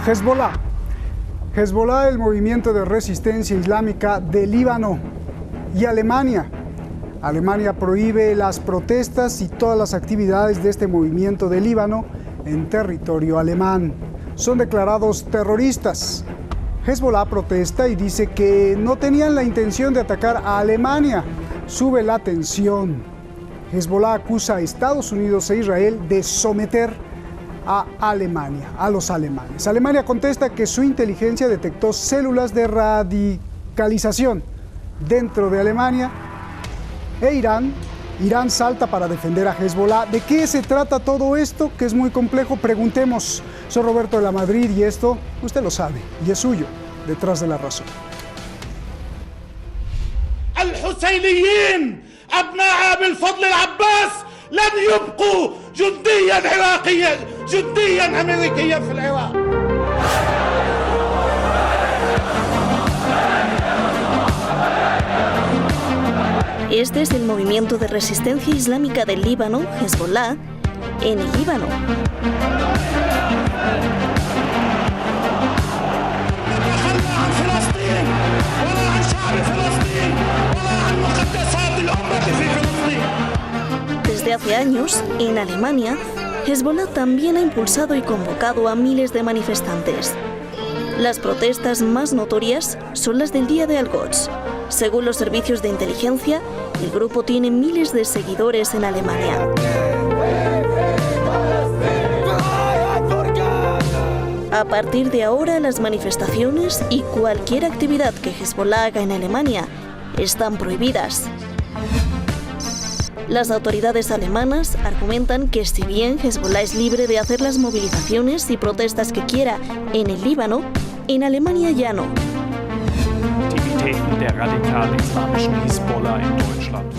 Hezbollah. Hezbollah, el movimiento de resistencia islámica de Líbano. Y Alemania. Alemania prohíbe las protestas y todas las actividades de este movimiento de Líbano en territorio alemán. Son declarados terroristas. Hezbollah protesta y dice que no tenían la intención de atacar a Alemania. Sube la tensión. Hezbollah acusa a Estados Unidos e Israel de someter a Alemania, a los alemanes. Alemania contesta que su inteligencia detectó células de radicalización dentro de Alemania. E Irán salta para defender a Hezbollah. ¿De qué se trata todo esto? Que es muy complejo. Preguntemos. Soy Roberto de la Madrid y esto, usted lo sabe, y es suyo, Detrás de la Razón. الحسينيين أبناء أبي الفضل العباس لن يبقوا جنديا عراقيا جنديا أمريكيا في العراق. Este es el movimiento de resistencia islámica del Líbano, Hezbollah, en el Líbano. Desde hace años, en Alemania, Hezbollah también ha impulsado y convocado a miles de manifestantes. Las protestas más notorias son las del Día de Al-Quds. Según los servicios de inteligencia, el grupo tiene miles de seguidores en Alemania. A partir de ahora, las manifestaciones y cualquier actividad que Hezbollah haga en Alemania están prohibidas. Las autoridades alemanas argumentan que si bien Hezbollah es libre de hacer las movilizaciones y protestas que quiera en el Líbano, en Alemania ya no. Der radikal-islamischen Hisbollah in Deutschland.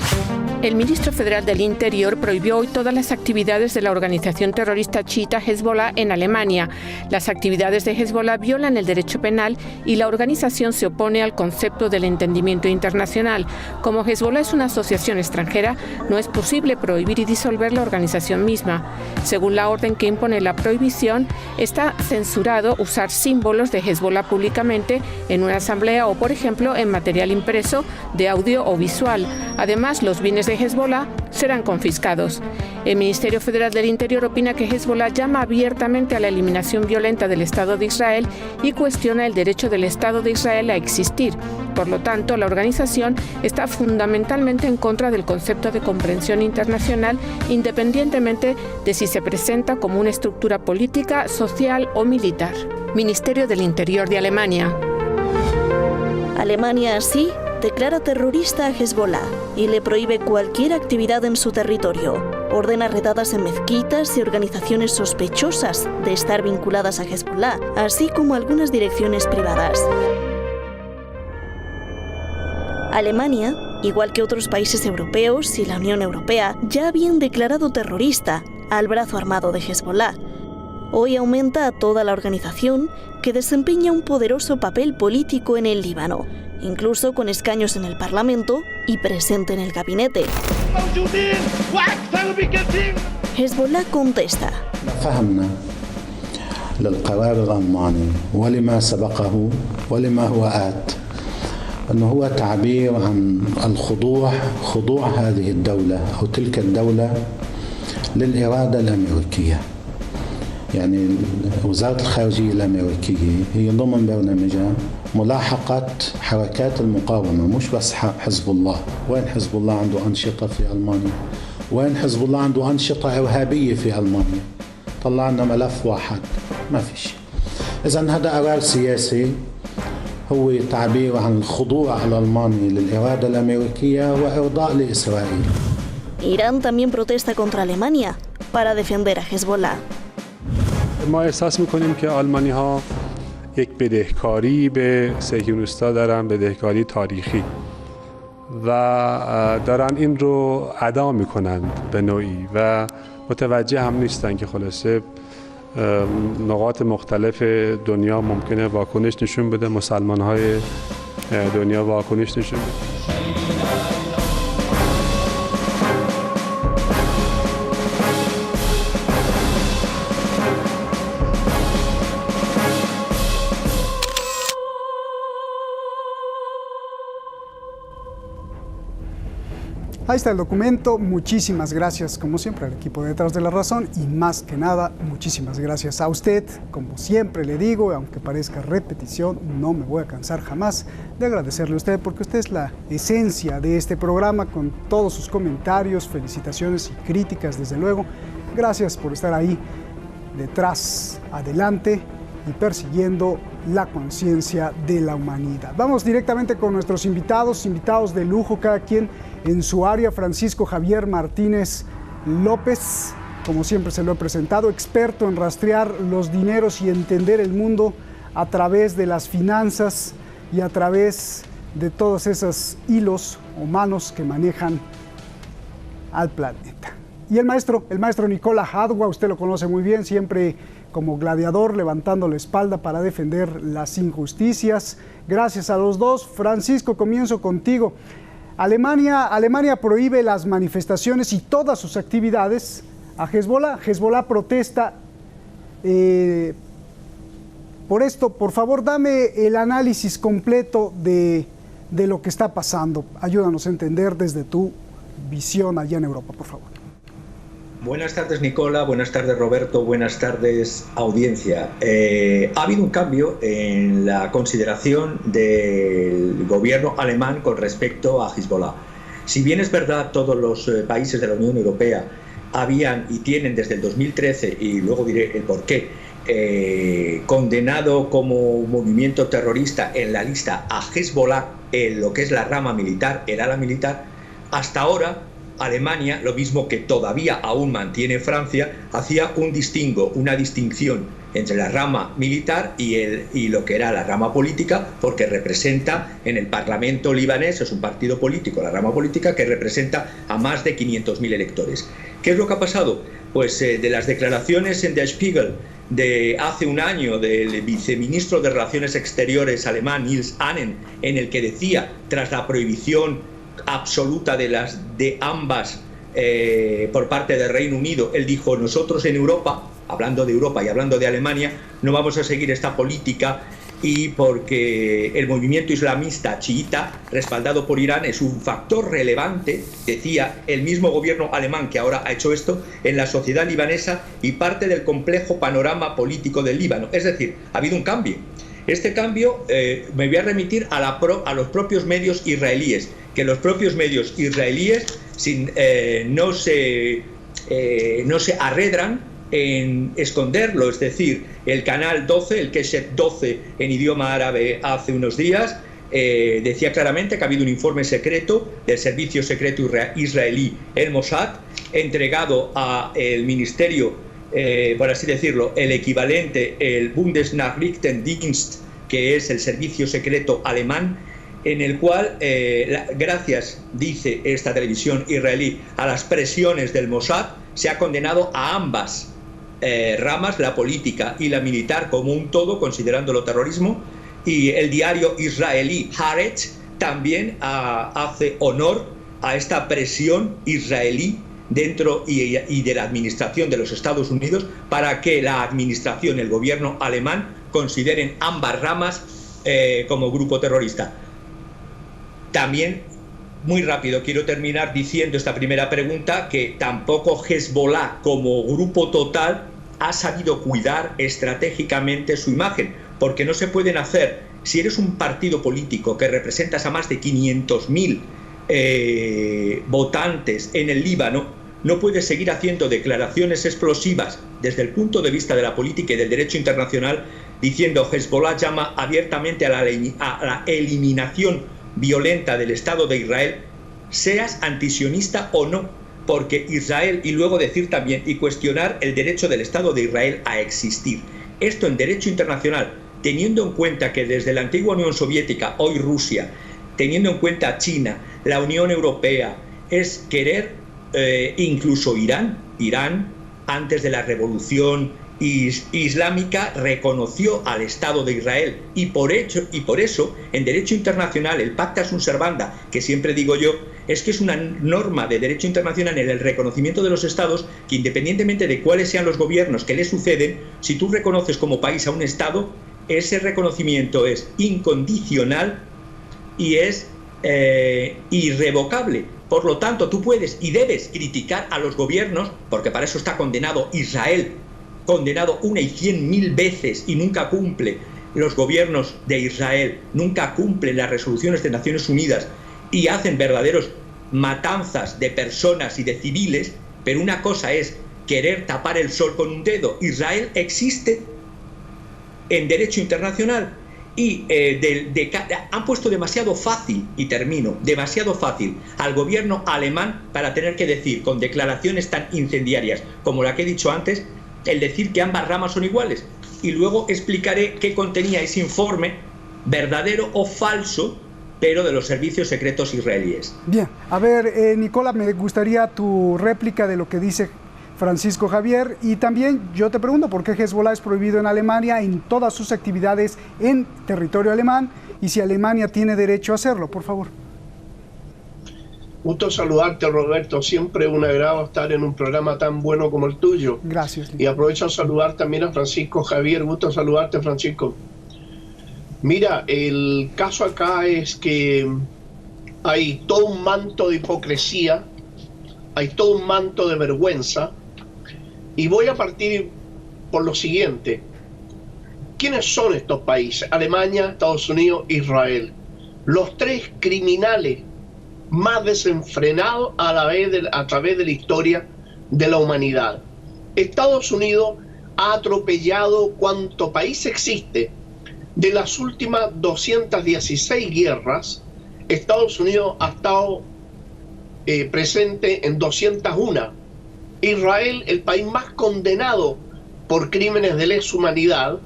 El ministro federal del Interior prohibió hoy todas las actividades de la organización terrorista chiita Hezbollah en Alemania. Las actividades de Hezbollah violan el derecho penal y la organización se opone al concepto del entendimiento internacional. Como Hezbollah es una asociación extranjera, no es posible prohibir y disolver la organización misma. Según la orden que impone la prohibición, está censurado usar símbolos de Hezbollah públicamente en una asamblea o, por ejemplo, en material impreso de audio o visual. Además, los bienes de Hezbollah serán confiscados. El Ministerio Federal del Interior opina que Hezbollah llama abiertamente a la eliminación violenta del Estado de Israel y cuestiona el derecho del Estado de Israel a existir. Por lo tanto, la organización está fundamentalmente en contra del concepto de comprensión internacional, independientemente de si se presenta como una estructura política, social o militar. Ministerio del Interior de Alemania. Alemania, así, declara terrorista a Hezbollah y le prohíbe cualquier actividad en su territorio. Ordena redadas en mezquitas y organizaciones sospechosas de estar vinculadas a Hezbollah, así como algunas direcciones privadas. Alemania, igual que otros países europeos y la Unión Europea, ya habían declarado terrorista al brazo armado de Hezbollah. Hoy aumenta a toda la organización, que desempeña un poderoso papel político en el Líbano, incluso con escaños en el Parlamento y presente en el gabinete. Hezbollah contesta. للقرار الألماني ولما سبقه ولما هو آت أنه هو تعبير عن خضوع هذه الدولة أو تلك الدولة للإرادة الأمريكية. يعني وزارة الخارجية الأمريكية هي ضمن برنامجها ملاحقة حركات المقاومة، مش بس حزب الله. وين حزب الله عنده أنشطة في ألمانيا؟ وين حزب الله عنده أنشطة إرهابية في ألمانيا؟ طلعنا ملف واحد، ما في شيء. إذن هذا قرار سياسي هو تعبير عن الخضوع الألماني للإرادة الأمريكية وإرضاء لإسرائيل. Irán también protesta contra Alemania para defender a Hezbollah. ما احساس میکنیم که آلمانی‌ها یک بدهکاری به صهیونیست‌ها دارن، بدهکاری تاریخی و دارن این رو ادا میکنن به نوعی و متوجه هم نیستن که خلاصه نقاط مختلف دنیا ممکنه واکنش نشون بده، مسلمان‌های دنیا واکنش نشون بده. Ahí está el documento. Muchísimas gracias, como siempre, al equipo Detrás de la Razón y más que nada, muchísimas gracias a usted. Como siempre le digo, aunque parezca repetición, no me voy a cansar jamás de agradecerle a usted porque usted es la esencia de este programa con todos sus comentarios, felicitaciones y críticas, desde luego. Gracias por estar ahí detrás, adelante y persiguiendo la conciencia de la humanidad. Vamos directamente con nuestros invitados de lujo, cada quien en su área. Francisco Javier Martínez López, como siempre se lo he presentado, experto en rastrear los dineros y entender el mundo a través de las finanzas y a través de todos esos hilos o manos que manejan al planeta. Y el maestro Nicola Hadwa, usted lo conoce muy bien, siempre como gladiador, levantando la espalda para defender las injusticias. Gracias a los dos. Francisco, comienzo contigo. Alemania prohíbe las manifestaciones y todas sus actividades a Hezbollah. Hezbollah protesta por esto. Por favor, dame el análisis completo de lo que está pasando. Ayúdanos a entender desde tu visión allá en Europa, por favor. Buenas tardes, Nicola. Buenas tardes, Roberto. Buenas tardes, audiencia. Ha habido un cambio en la consideración del gobierno alemán con respecto a Hezbollah. Si bien es verdad, todos los países de la Unión Europea habían y tienen desde el 2013, y luego diré el porqué, condenado como movimiento terrorista en la lista a Hezbollah, en lo que es la rama militar, el ala militar, hasta ahora Alemania, lo mismo que todavía aún mantiene Francia, hacía una distinción entre la rama militar y lo que era la rama política, porque representa en el Parlamento libanés, es un partido político, la rama política, que representa a más de 500.000 electores. ¿Qué es lo que ha pasado? Pues de las declaraciones en Der Spiegel de hace un año del viceministro de Relaciones Exteriores alemán, Nils Annen, en el que decía, tras la prohibición absoluta de ambas por parte del Reino Unido, él dijo: nosotros en Europa, hablando de Europa y hablando de Alemania, no vamos a seguir esta política, y porque el movimiento islamista chiita respaldado por Irán es un factor relevante, decía el mismo gobierno alemán que ahora ha hecho esto, en la sociedad libanesa y parte del complejo panorama político del Líbano. Es decir, ha habido un cambio. Este cambio me voy a remitir a los propios medios israelíes, que los propios medios israelíes no se arredran en esconderlo. Es decir, el canal 12, el Keshet 12 en idioma árabe, hace unos días decía claramente que ha habido un informe secreto del servicio secreto israelí, el Mossad, entregado al ministerio, por así decirlo, el equivalente, el Bundesnachrichtendienst, que es el servicio secreto alemán, en el cual, gracias, dice esta televisión israelí, a las presiones del Mossad, se ha condenado a ambas ramas, la política y la militar, como un todo, considerándolo terrorismo, y el diario israelí Haaretz también hace honor a esta presión israelí dentro y de la administración de los Estados Unidos, para que la administración, el gobierno alemán, consideren ambas ramas como grupo terrorista. También, muy rápido, quiero terminar diciendo esta primera pregunta, que tampoco Hezbollah como grupo total ha sabido cuidar estratégicamente su imagen, porque no se pueden hacer, si eres un partido político que representas a más de 500.000 votantes en el Líbano, no puedes seguir haciendo declaraciones explosivas desde el punto de vista de la política y del derecho internacional, diciendo Hezbollah llama abiertamente a la eliminación violenta del Estado de Israel, seas antisionista o no, porque Israel, y luego decir también y cuestionar el derecho del Estado de Israel a existir. Esto en derecho internacional, teniendo en cuenta que desde la antigua Unión Soviética, hoy Rusia, teniendo en cuenta China, la Unión Europea, es querer incluso Irán, antes de la revolución islámica, reconoció al Estado de Israel, y por eso en derecho internacional el pacta sunt servanda, que siempre digo yo, es que es una norma de derecho internacional en el reconocimiento de los estados, que independientemente de cuáles sean los gobiernos que le suceden, si tú reconoces como país a un estado, ese reconocimiento es incondicional y es irrevocable, Por lo tanto, tú puedes y debes criticar a los gobiernos, porque para eso está condenado Israel, condenado 1 y 100.000 veces y nunca cumple. Los gobiernos de Israel nunca cumplen las resoluciones de Naciones Unidas y hacen verdaderos matanzas de personas y de civiles, pero una cosa es querer tapar el sol con un dedo. Israel existe en derecho internacional y han puesto demasiado fácil, y termino, demasiado fácil al gobierno alemán para tener que decir con declaraciones tan incendiarias como la que he dicho antes, el decir que ambas ramas son iguales. Y luego explicaré qué contenía ese informe, verdadero o falso, pero de los servicios secretos israelíes. Bien, a ver, Nicola, me gustaría tu réplica de lo que dice Francisco Javier, y también yo te pregunto por qué Hezbollah es prohibido en Alemania en todas sus actividades en territorio alemán, y si Alemania tiene derecho a hacerlo, por favor. Gusto saludarte, Roberto. Siempre un agrado estar en un programa tan bueno como el tuyo. Gracias. Y aprovecho a saludar también a Francisco Javier. Gusto saludarte, Francisco. Mira, el caso acá es que hay todo un manto de hipocresía, hay todo un manto de vergüenza, y voy a partir por lo siguiente. ¿Quiénes son estos países? Alemania, Estados Unidos, Israel. Los tres criminales más desenfrenados a través de la historia de la humanidad. Estados Unidos ha atropellado cuanto país existe. De las últimas 216 guerras, Estados Unidos ha estado presente en 201. Israel, el país más condenado por crímenes de lesa humanidad,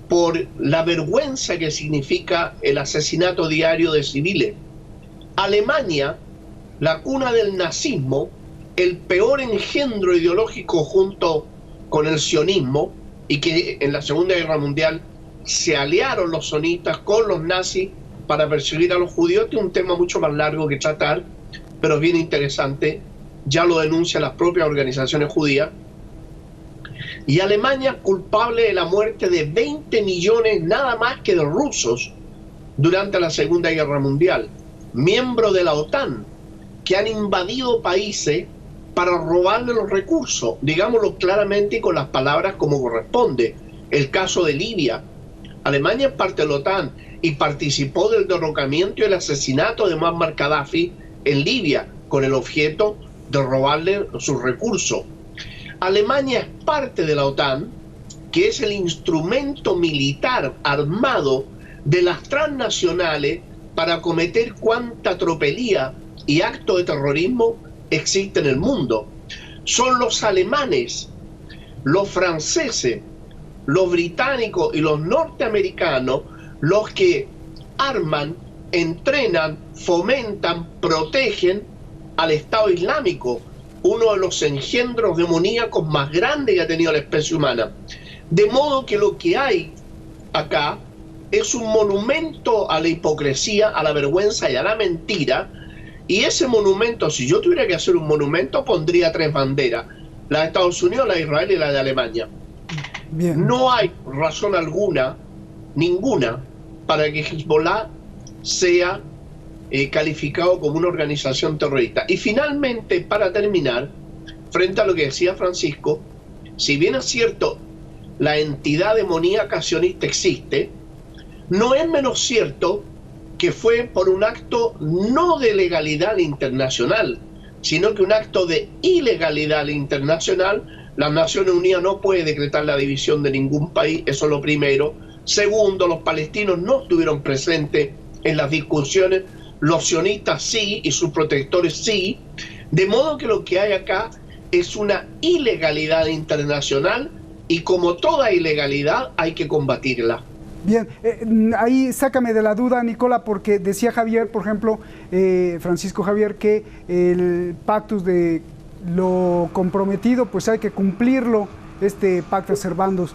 por la vergüenza que significa el asesinato diario de civiles. Alemania, la cuna del nazismo, el peor engendro ideológico junto con el sionismo, y que en la Segunda Guerra Mundial se aliaron los sionistas con los nazis para perseguir a los judíos. Este es un tema mucho más largo que tratar, pero es bien interesante, ya lo denuncian las propias organizaciones judías. Y Alemania culpable de la muerte de 20 millones nada más que de rusos durante la Segunda Guerra Mundial, miembros de la OTAN, que han invadido países para robarle los recursos, digámoslo claramente y con las palabras como corresponde. El caso de Libia. Alemania es parte de la OTAN y participó del derrocamiento y el asesinato de Muammar Gaddafi en Libia, con el objeto de robarle sus recursos. Alemania es parte de la OTAN, que es el instrumento militar armado de las transnacionales para cometer cuanta tropelía y acto de terrorismo existe en el mundo. Son los alemanes, los franceses, los británicos y los norteamericanos los que arman, entrenan, fomentan, protegen al Estado Islámico, uno de los engendros demoníacos más grandes que ha tenido la especie humana. De modo que lo que hay acá es un monumento a la hipocresía, a la vergüenza y a la mentira. Y ese monumento, si yo tuviera que hacer un monumento, pondría tres banderas: la de Estados Unidos, la de Israel y la de Alemania. Bien. No hay razón alguna, ninguna, para que Hezbollah sea calificado como una organización terrorista. Y finalmente, para terminar, frente a lo que decía Francisco, si bien es cierto, la entidad demoníaca sionista existe, no es menos cierto que fue por un acto no de legalidad internacional, sino que un acto de ilegalidad internacional. Las Naciones Unidas no puede decretar la división de ningún país, eso es lo primero. Segundo, los palestinos no estuvieron presentes en las discusiones, los sionistas sí y sus protectores sí, de modo que lo que hay acá es una ilegalidad internacional y como toda ilegalidad hay que combatirla. Bien, ahí sácame de la duda, Nicola, porque decía Javier, por ejemplo, Francisco Javier, que el pactus de lo comprometido, pues hay que cumplirlo, este pacta servandus.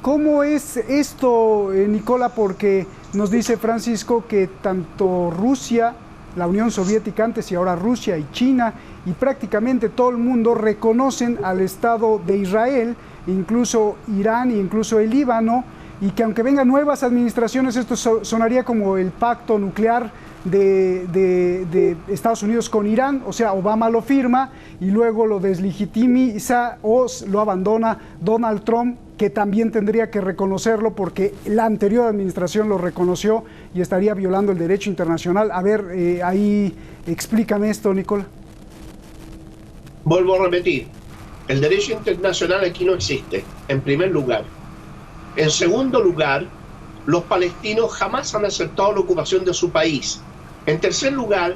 ¿Cómo es esto, Nicola? Porque nos dice Francisco que tanto Rusia, la Unión Soviética antes y ahora Rusia y China, y prácticamente todo el mundo reconocen al Estado de Israel, incluso Irán e incluso el Líbano, y que aunque vengan nuevas administraciones, esto sonaría como el pacto nuclear de Estados Unidos con Irán, o sea, Obama lo firma y luego lo deslegitimiza o lo abandona Donald Trump, que también tendría que reconocerlo porque la anterior administración lo reconoció y estaría violando el derecho internacional. A ver, ahí explícame esto, Nicola. Vuelvo a repetir, el derecho internacional aquí no existe, en primer lugar. En segundo lugar, los palestinos jamás han aceptado la ocupación de su país. En tercer lugar,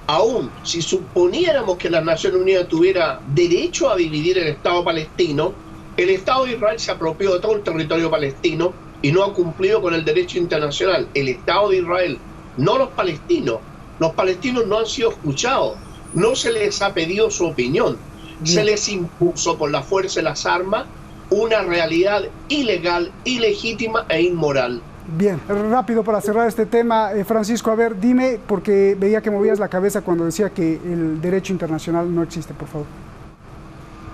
aún si suponiéramos que las Naciones Unidas tuviera derecho a dividir el Estado palestino, el Estado de Israel se apropió de todo el territorio palestino y no ha cumplido con el derecho internacional. El Estado de Israel, no los palestinos. Los palestinos no han sido escuchados, no se les ha pedido su opinión. Se les impuso con la fuerza y las armas una realidad ilegal, ilegítima e inmoral. Bien, rápido para cerrar este tema, Francisco, a ver, dime, porque veía que movías la cabeza cuando decía que el derecho internacional no existe, por favor.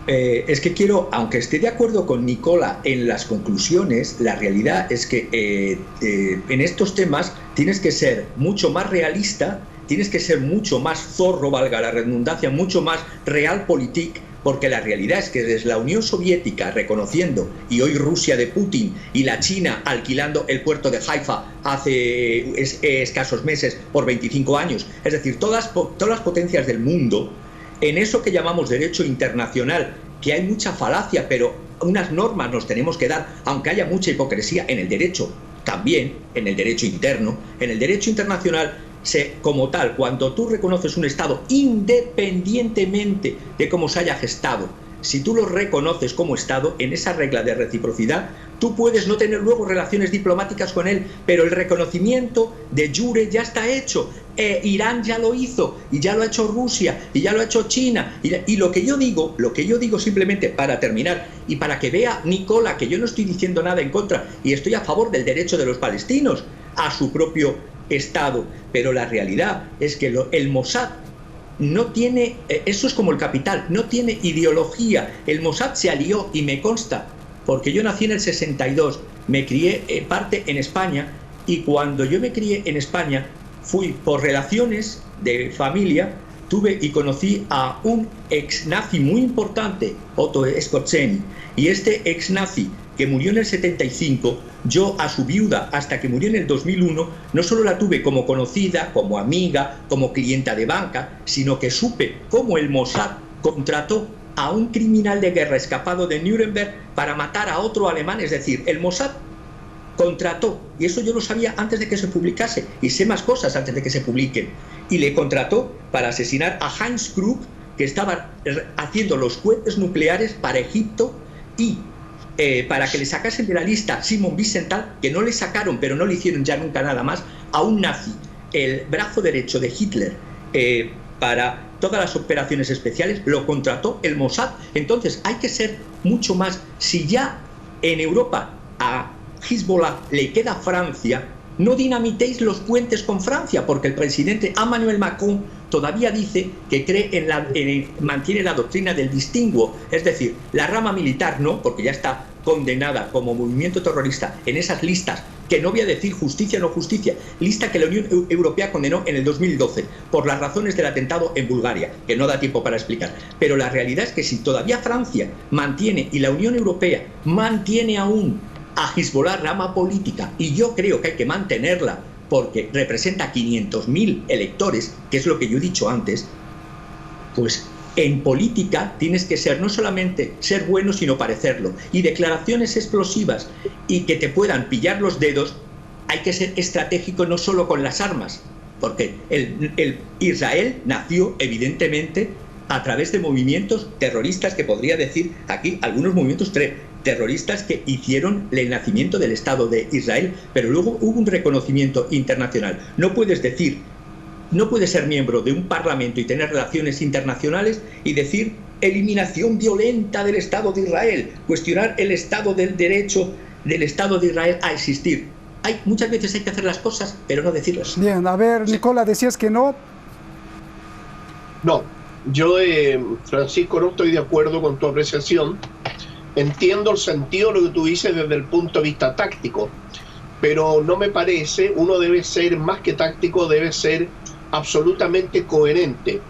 Es que quiero, aunque esté de acuerdo con Nicola en las conclusiones, la realidad es que en estos temas tienes que ser mucho más realista, tienes que ser mucho más zorro, valga la redundancia, mucho más realpolitik, porque la realidad es que desde la Unión Soviética reconociendo, y hoy Rusia de Putin y la China alquilando el puerto de Haifa hace escasos meses por 25 años, es decir, todas las potencias del mundo, en eso que llamamos derecho internacional, que hay mucha falacia, pero unas normas nos tenemos que dar, aunque haya mucha hipocresía en el derecho, también en el derecho interno, en el derecho internacional, como tal, cuando tú reconoces un Estado, independientemente de cómo se haya gestado, si tú lo reconoces como Estado, en esa regla de reciprocidad, tú puedes no tener luego relaciones diplomáticas con él, pero el reconocimiento de jure ya está hecho. Irán ya lo hizo, y ya lo ha hecho Rusia, y ya lo ha hecho China. Y lo que yo digo simplemente para terminar, y para que vea Nicola que yo no estoy diciendo nada en contra, y estoy a favor del derecho de los palestinos a su propio Estado, pero la realidad es que el Mossad no tiene, eso es como el capital, no tiene ideología. El Mossad se alió, y me consta, porque yo nací en el 62, me crié en parte en España, y cuando yo me crié en España, fui por relaciones de familia, tuve y conocí a un ex nazi muy importante, Otto Skorzeny, y este ex nazi que murió en el 75, yo a su viuda hasta que murió en el 2001, no solo la tuve como conocida, como amiga, como clienta de banca, sino que supe cómo el Mossad contrató a un criminal de guerra escapado de Nuremberg para matar a otro alemán. Es decir, el Mossad contrató, y eso yo lo sabía antes de que se publicase, y sé más cosas antes de que se publiquen, y le contrató para asesinar a Heinz Krug, que estaba haciendo los cohetes nucleares para Egipto, y para que le sacasen de la lista Simon Wiesenthal, que no le sacaron, pero no le hicieron ya nunca nada más, a un nazi, el brazo derecho de Hitler, para todas las operaciones especiales, lo contrató el Mossad. Entonces hay que ser mucho más. Si ya en Europa a Hezbollah le queda Francia, no dinamitéis los puentes con Francia, porque el presidente Emmanuel Macron todavía dice que mantiene la doctrina del distinguo, es decir, la rama militar no, porque ya está condenada como movimiento terrorista en esas listas, que no voy a decir justicia o no justicia, lista que la Unión Europea condenó en el 2012 por las razones del atentado en Bulgaria, que no da tiempo para explicar. Pero la realidad es que si todavía Francia mantiene, y la Unión Europea mantiene aún a Hezbollah rama política, y yo creo que hay que mantenerla porque representa 500.000 electores, que es lo que yo he dicho antes, pues en política tienes que ser, no solamente ser bueno, sino parecerlo. Y declaraciones explosivas y que te puedan pillar los dedos, hay que ser estratégico no solo con las armas, porque el Israel nació evidentemente a través de movimientos terroristas, que podría decir aquí algunos movimientos terroristas que hicieron el nacimiento del Estado de Israel, pero luego hubo un reconocimiento internacional. No puedes ser miembro de un parlamento y tener relaciones internacionales y decir eliminación violenta del Estado de Israel, cuestionar el Estado del derecho del Estado de Israel a existir. Muchas veces hay que hacer las cosas, pero no decirlas. Bien, a ver, Nicola, decías que no. No, yo, Francisco, no estoy de acuerdo con tu apreciación. Entiendo el sentido de lo que tú dices desde el punto de vista táctico, pero no me parece. Uno debe ser más que táctico, debe ser absolutamente coherente.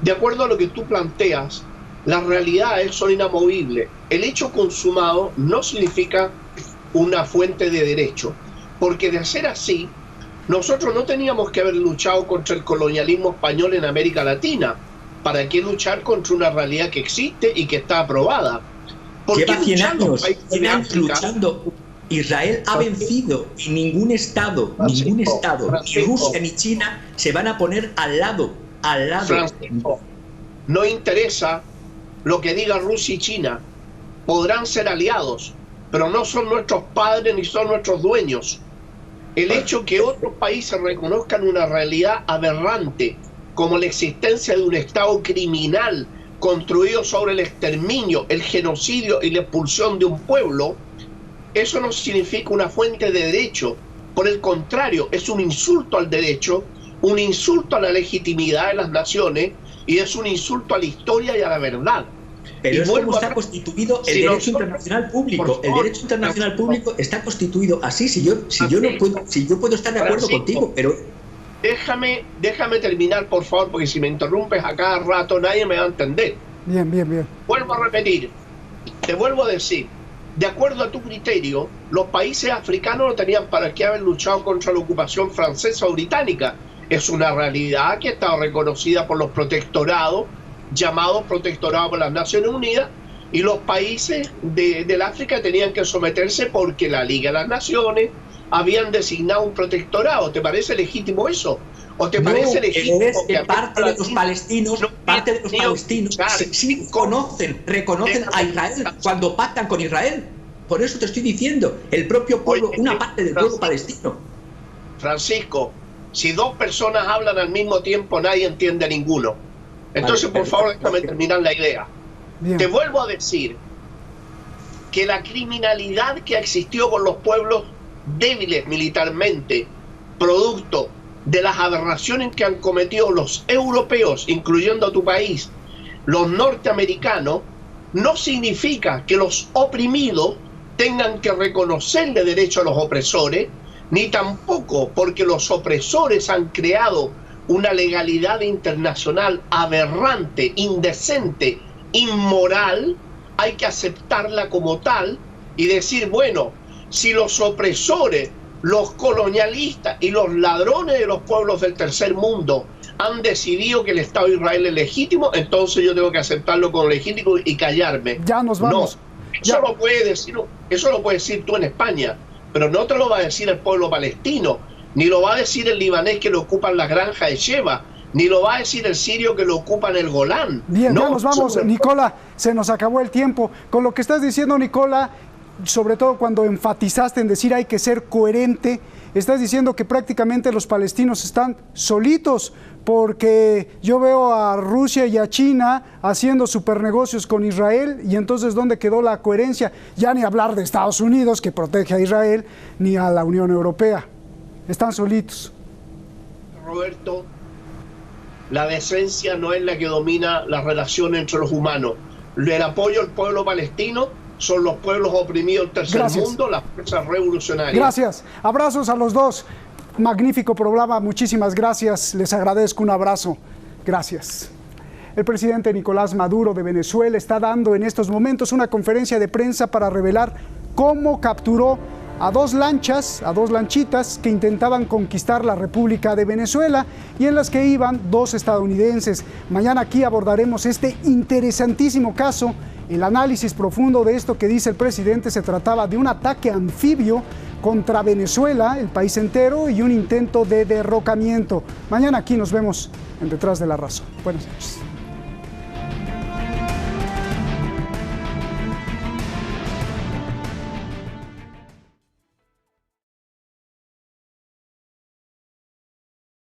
De acuerdo a lo que tú planteas, las realidades son inamovibles. El hecho consumado no significa una fuente de derecho, porque de ser así, nosotros no teníamos que haber luchado contra el colonialismo español en América Latina. ¿Para qué luchar contra una realidad que existe y que está aprobada? Lleva 100 años luchando. Israel ha vencido y ningún Estado, ni Rusia ni China se van a poner al lado. Francisco, no interesa lo que diga Rusia y China. Podrán ser aliados, pero no son nuestros padres ni son nuestros dueños. El hecho que otros países reconozcan una realidad aberrante, como la existencia de un Estado criminal construido sobre el exterminio, el genocidio y la expulsión de un pueblo, eso no significa una fuente de derecho. Por el contrario, es un insulto al derecho, un insulto a la legitimidad de las naciones y es un insulto a la historia y a la verdad. Pero es como está constituido el derecho internacional público. El derecho internacional público está constituido así. Si yo puedo estar de acuerdo contigo, pero... Déjame terminar, por favor, porque si me interrumpes a cada rato nadie me va a entender. Bien. Vuelvo a repetir, te vuelvo a decir, de acuerdo a tu criterio, los países africanos no tenían para qué haber luchado contra la ocupación francesa o británica. Es una realidad que está reconocida por los protectorados, llamados protectorados por las Naciones Unidas, y los países del África tenían que someterse porque la Liga de las Naciones habían designado un protectorado. ¿Te parece legítimo eso? ¿O te parece legítimo que parte de los palestinos sí reconocen a Israel cuando pactan con Israel? Por eso te estoy diciendo, el propio pueblo, una parte del pueblo palestino. Francisco, si dos personas hablan al mismo tiempo, nadie entiende a ninguno. Entonces, por favor, déjame terminar la idea. Bien. Te vuelvo a decir que la criminalidad que existió con los pueblos débiles militarmente, producto de las aberraciones que han cometido los europeos, incluyendo a tu país, los norteamericanos, no significa que los oprimidos tengan que reconocerle derecho a los opresores, ni tampoco porque los opresores han creado una legalidad internacional aberrante, indecente, inmoral, hay que aceptarla como tal y decir, bueno, si los opresores, los colonialistas y los ladrones de los pueblos del tercer mundo han decidido que el Estado de Israel es legítimo, entonces yo tengo que aceptarlo como legítimo y callarme. Ya nos vamos. No, eso lo puede decir tú en España, pero no te lo va a decir el pueblo palestino, ni lo va a decir el libanés que lo ocupa en las granjas de Sheba, ni lo va a decir el sirio que lo ocupa en el Golán. Bien, ya nos vamos, Nicola, se nos acabó el tiempo. Con lo que estás diciendo, Nicola, sobre todo cuando enfatizaste en decir hay que ser coherente, estás diciendo que prácticamente los palestinos están solitos, porque yo veo a Rusia y a China haciendo supernegocios con Israel, y entonces ¿dónde quedó la coherencia? Ya ni hablar de Estados Unidos, que protege a Israel, ni a la Unión Europea. Están solitos. Roberto, la decencia no es la que domina la relación entre los humanos. El apoyo al pueblo palestino son los pueblos oprimidos del tercer mundo, las fuerzas revolucionarias. Gracias. Abrazos a los dos. Magnífico programa. Muchísimas gracias. Les agradezco. Un abrazo. Gracias. El presidente Nicolás Maduro de Venezuela está dando en estos momentos una conferencia de prensa para revelar cómo capturó a dos lanchitas que intentaban conquistar la República de Venezuela y en las que iban dos estadounidenses. Mañana aquí abordaremos este interesantísimo caso. El análisis profundo de esto que dice el presidente: se trataba de un ataque anfibio contra Venezuela, el país entero, y un intento de derrocamiento. Mañana aquí nos vemos en Detrás de la Razón. Buenas noches.